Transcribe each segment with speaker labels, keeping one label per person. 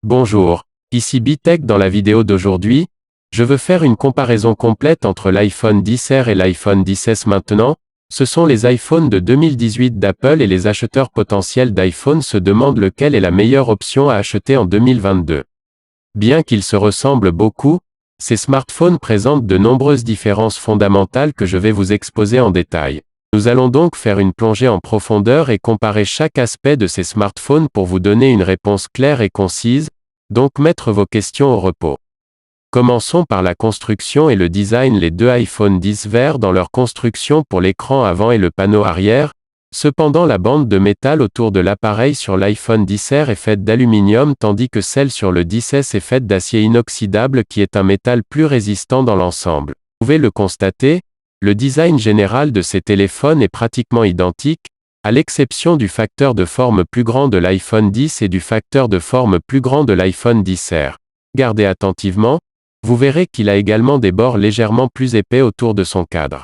Speaker 1: Bonjour, ici Bitech. Dans la vidéo d'aujourd'hui, je veux faire une comparaison complète entre l'iPhone XR et l'iPhone XS maintenant. Ce sont les iPhones de 2018 d'Apple et les acheteurs potentiels d'iPhone se demandent lequel est la meilleure option à acheter en 2022. Bien qu'ils se ressemblent beaucoup, ces smartphones présentent de nombreuses différences fondamentales que je vais vous exposer en détail. Nous allons donc faire une plongée en profondeur et comparer chaque aspect de ces smartphones pour vous donner une réponse claire et concise, donc mettre vos questions au repos. Commençons par la construction et le design. Les deux iPhone diffèrent dans leur construction pour l'écran avant et le panneau arrière. Cependant, la bande de métal autour de l'appareil sur l'iPhone XR est faite d'aluminium tandis que celle sur le XS est faite d'acier inoxydable qui est un métal plus résistant dans l'ensemble. Vous pouvez le constater, le design général de ces téléphones est pratiquement identique, à l'exception du facteur de forme plus grand de l'iPhone X et du facteur de forme plus grand de l'iPhone XR. Regardez attentivement, vous verrez qu'il a également des bords légèrement plus épais autour de son cadre.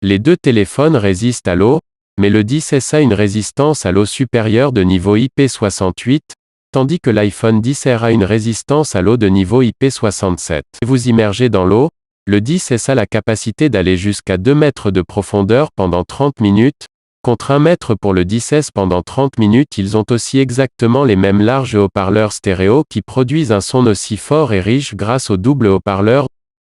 Speaker 1: Les deux téléphones résistent à l'eau, mais le XS a une résistance à l'eau supérieure de niveau IP68, tandis que l'iPhone XR a une résistance à l'eau de niveau IP67. Si vous immergez dans l'eau, le XS a la capacité d'aller jusqu'à 2 mètres de profondeur pendant 30 minutes, contre 1 mètre pour le XS pendant 30 minutes. Ils ont aussi exactement les mêmes larges haut-parleurs stéréo qui produisent un son aussi fort et riche grâce au double haut-parleur.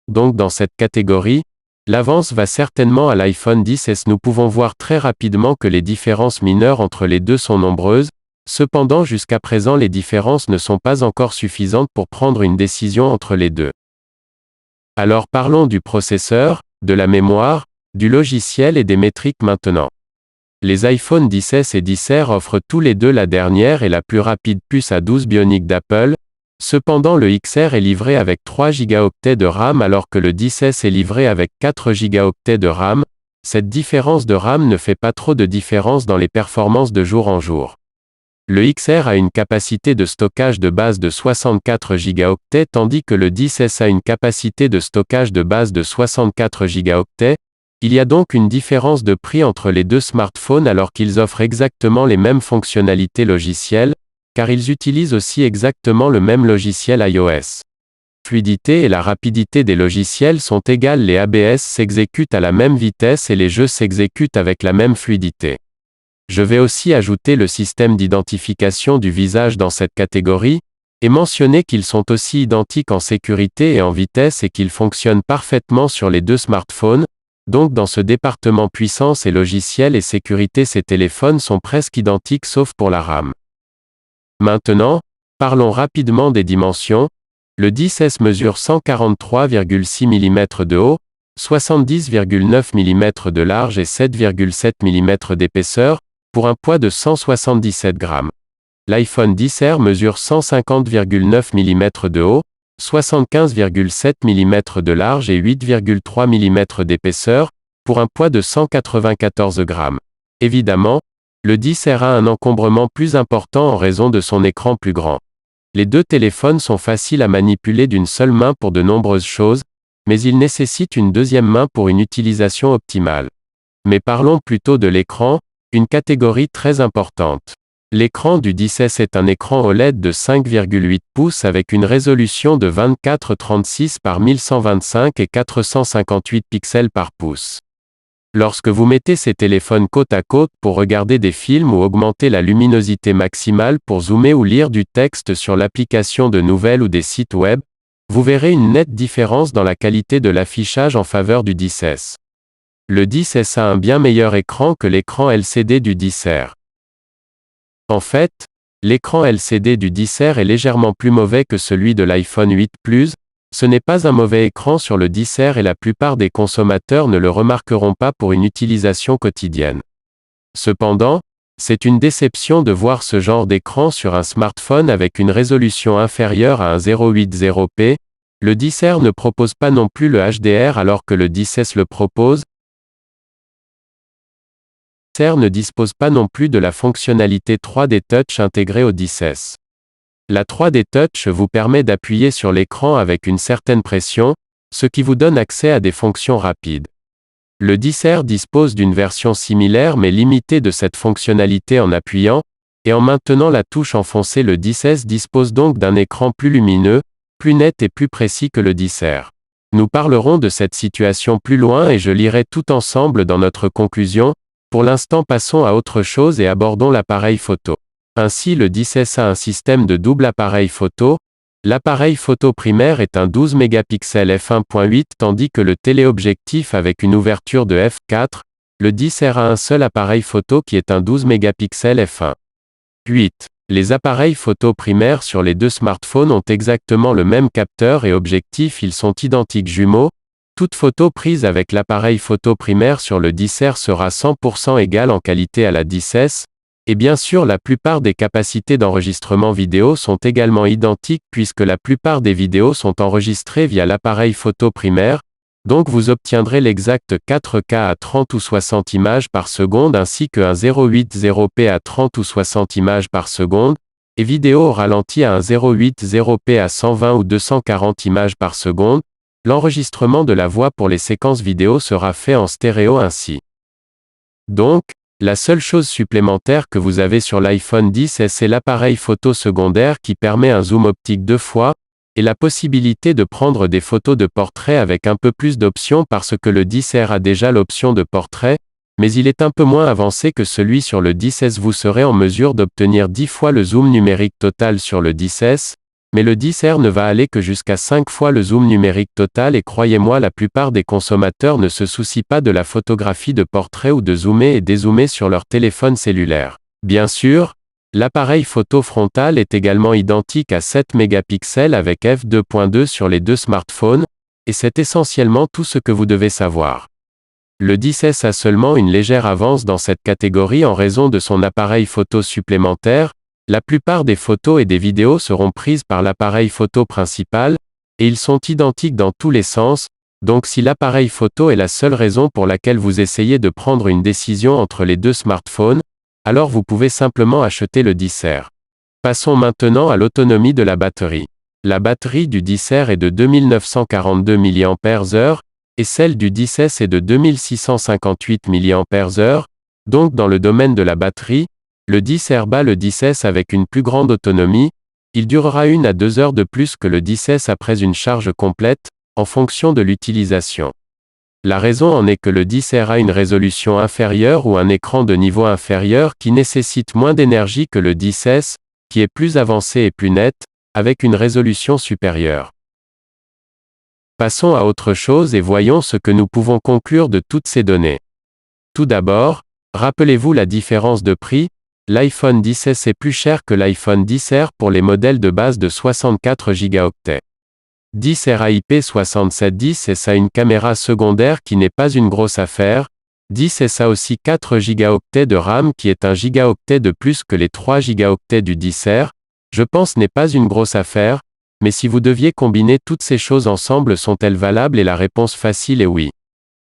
Speaker 1: Donc dans cette catégorie, l'avance va certainement à l'iPhone XS. Nous pouvons voir très rapidement que les différences mineures entre les deux sont nombreuses, cependant jusqu'à présent les différences ne sont pas encore suffisantes pour prendre une décision entre les deux. Alors parlons du processeur, de la mémoire, du logiciel et des métriques maintenant. Les iPhone XS et XR offrent tous les deux la dernière et la plus rapide puce A12 Bionic d'Apple. Cependant le XR est livré avec 3 Go de RAM alors que le XS est livré avec 4 Go de RAM. Cette différence de RAM ne fait pas trop de différence dans les performances de jour en jour. Le XR a une capacité de stockage de base de 64 Go tandis que le XS a une capacité de stockage de base de 64 Go. Il y a donc une différence de prix entre les deux smartphones alors qu'ils offrent exactement les mêmes fonctionnalités logicielles, car ils utilisent aussi exactement le même logiciel iOS. La fluidité et la rapidité des logiciels sont égales. Les ABS s'exécutent à la même vitesse et les jeux s'exécutent avec la même fluidité. Je vais aussi ajouter le système d'identification du visage dans cette catégorie, et mentionner qu'ils sont aussi identiques en sécurité et en vitesse et qu'ils fonctionnent parfaitement sur les deux smartphones. Donc dans ce département puissance et logiciel et sécurité, ces téléphones sont presque identiques sauf pour la RAM. Maintenant, parlons rapidement des dimensions. Le XS mesure 143,6 mm de haut, 70,9 mm de large et 7,7 mm d'épaisseur, pour un poids de 177 grammes. L'iPhone XR mesure 150,9 mm de haut, 75,7 mm de large et 8,3 mm d'épaisseur, pour un poids de 194 grammes. Évidemment, le XR a un encombrement plus important en raison de son écran plus grand. Les deux téléphones sont faciles à manipuler d'une seule main pour de nombreuses choses, mais ils nécessitent une deuxième main pour une utilisation optimale. Mais parlons plutôt de l'écran, une catégorie très importante. L'écran du XS est un écran OLED de 5,8 pouces avec une résolution de 2436 par 1125 et 458 pixels par pouce. Lorsque vous mettez ces téléphones côte à côte pour regarder des films ou augmenter la luminosité maximale pour zoomer ou lire du texte sur l'application de nouvelles ou des sites web, vous verrez une nette différence dans la qualité de l'affichage en faveur du XS. Le XS a un bien meilleur écran que l'écran LCD du XR. En fait, l'écran LCD du XR est légèrement plus mauvais que celui de l'iPhone 8 Plus. Ce n'est pas un mauvais écran sur le XR et la plupart des consommateurs ne le remarqueront pas pour une utilisation quotidienne. Cependant, c'est une déception de voir ce genre d'écran sur un smartphone avec une résolution inférieure à 1,080p. Le XR ne propose pas non plus le HDR alors que le XS le propose. Le XR ne dispose pas non plus de la fonctionnalité 3D Touch intégrée au XS. La 3D Touch vous permet d'appuyer sur l'écran avec une certaine pression, ce qui vous donne accès à des fonctions rapides. Le XR dispose d'une version similaire mais limitée de cette fonctionnalité en appuyant, et en maintenant la touche enfoncée, le 10S dispose donc d'un écran plus lumineux, plus net et plus précis que le 10R. Nous parlerons de cette situation plus loin et je lirai tout ensemble dans notre conclusion. Pour l'instant, passons à autre chose et abordons l'appareil photo. Ainsi, le 10S a un système de double appareil photo. L'appareil photo primaire est un 12 mégapixels f1.8 tandis que le téléobjectif avec une ouverture de f4, le 10R a un seul appareil photo qui est un 12 mégapixels f1.8. Les appareils photo primaires sur les deux smartphones ont exactement le même capteur et objectif, ils sont identiques jumeaux. Toute photo prise avec l'appareil photo primaire sur le 10R sera 100% égale en qualité à la 10S. Et bien sûr, la plupart des capacités d'enregistrement vidéo sont également identiques puisque la plupart des vidéos sont enregistrées via l'appareil photo primaire, donc vous obtiendrez l'exact 4K à 30 ou 60 images par seconde ainsi que un 0.80p à 30 ou 60 images par seconde, et vidéo au ralenti à un 0.80p à 120 ou 240 images par seconde. L'enregistrement de la voix pour les séquences vidéo sera fait en stéréo ainsi. Donc, la seule chose supplémentaire que vous avez sur l'iPhone X c'est l'appareil photo secondaire qui permet un zoom optique 2 fois, et la possibilité de prendre des photos de portrait avec un peu plus d'options parce que le 10R a déjà l'option de portrait, mais il est un peu moins avancé que celui sur le 10S. Vous serez en mesure d'obtenir 10 fois le zoom numérique total sur le 10S, mais le 10R ne va aller que jusqu'à 5 fois le zoom numérique total et croyez-moi, la plupart des consommateurs ne se soucient pas de la photographie de portrait ou de zoomer et dézoomer sur leur téléphone cellulaire. Bien sûr, l'appareil photo frontal est également identique à 7 mégapixels avec f2.2 sur les deux smartphones, et c'est essentiellement tout ce que vous devez savoir. Le 10S a seulement une légère avance dans cette catégorie en raison de son appareil photo supplémentaire. La plupart des photos et des vidéos seront prises par l'appareil photo principal, et ils sont identiques dans tous les sens, donc si l'appareil photo est la seule raison pour laquelle vous essayez de prendre une décision entre les deux smartphones, alors vous pouvez simplement acheter le 10R. Passons maintenant à l'autonomie de la batterie. La batterie du 10R est de 2942 mAh, et celle du 10S est de 2658 mAh, donc dans le domaine de la batterie, le 10R bat le 10S avec une plus grande autonomie, il durera 1 à 2 heures de plus que le 10S après une charge complète, en fonction de l'utilisation. La raison en est que le 10R a une résolution inférieure ou un écran de niveau inférieur qui nécessite moins d'énergie que le 10S, qui est plus avancé et plus net, avec une résolution supérieure. Passons à autre chose et voyons ce que nous pouvons conclure de toutes ces données. Tout d'abord, rappelez-vous la différence de prix. L'iPhone XS est plus cher que l'iPhone XR pour les modèles de base de 64 Go. 10R IP6710S a une caméra secondaire qui n'est pas une grosse affaire. 10S a aussi 4 Go de RAM qui est un gigaoctet de plus que les 3 Go du 10R. Je pense n'est pas une grosse affaire, mais si vous deviez combiner toutes ces choses ensemble, sont-elles valables? Et la réponse facile est oui.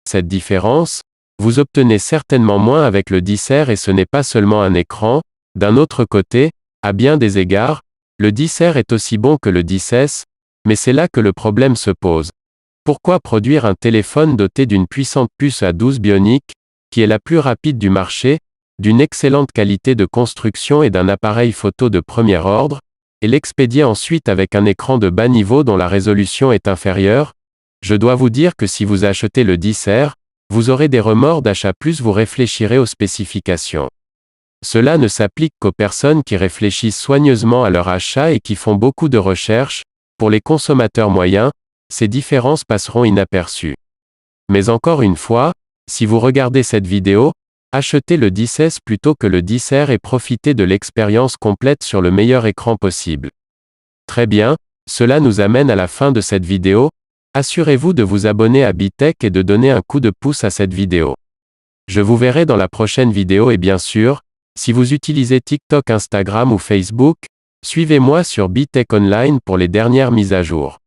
Speaker 1: Cette différence, vous obtenez certainement moins avec le 10R et ce n'est pas seulement un écran. D'un autre côté, à bien des égards, le 10R est aussi bon que le 10S, mais c'est là que le problème se pose. Pourquoi produire un téléphone doté d'une puissante puce A12 Bionic, qui est la plus rapide du marché, d'une excellente qualité de construction et d'un appareil photo de premier ordre, et l'expédier ensuite avec un écran de bas niveau dont la résolution est inférieure? Je dois vous dire que si vous achetez le 10R, vous aurez des remords d'achat plus vous réfléchirez aux spécifications. Cela ne s'applique qu'aux personnes qui réfléchissent soigneusement à leur achat et qui font beaucoup de recherches. Pour les consommateurs moyens, ces différences passeront inaperçues. Mais encore une fois, si vous regardez cette vidéo, achetez le 10S plutôt que le 10R et profitez de l'expérience complète sur le meilleur écran possible. Très bien, cela nous amène à la fin de cette vidéo. Assurez-vous de vous abonner à Bitech et de donner un coup de pouce à cette vidéo. Je vous verrai dans la prochaine vidéo et bien sûr, si vous utilisez TikTok, Instagram ou Facebook, suivez-moi sur Bitech Online pour les dernières mises à jour.